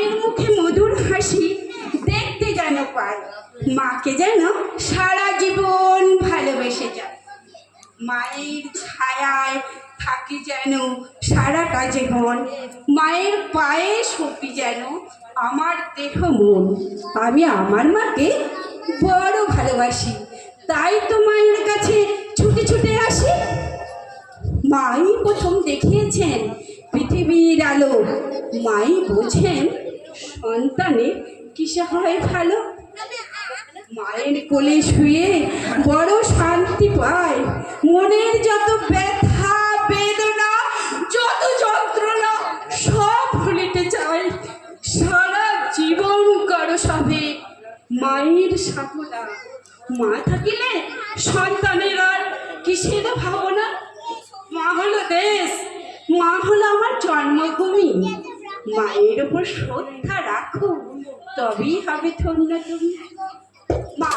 মায়ের মুখে মধুর হাসি দেখতে যেন পাই, মাকে যেন সারা জীবন ভালোবেসে যায়। মায়ের ছায়ায় থাকি যেন সারাটা জীবন, মায়ের পায়ে সপি যেন আমার দেহ মন। আমি আমার মাকে বড় ভালোবাসি, তাই তো মায়ের কাছে ছুটে ছুটে আসি। মাই প্রথম দেখিয়েছেন পৃথিবীর আলো, মাই বোঝেন সন্তানের কিসে হয় ভালো। মায়ের কোলে শুয়ে বড় শান্তি পায়, মনের যত ব্যথা বেদনা যত যন্ত্রণা সব ভুলিতে চায়। সারা জীবন করো সবে মায়ের সাধনা, মা থাকিলে সন্তানের আর কিসের ভাবনা। মা হলো দেশ, মা হলো আমার জন্মভূমি, মায়ের ওপর শ্রদ্ধা রাখো তবেই হবে ধন্য তুমি। মা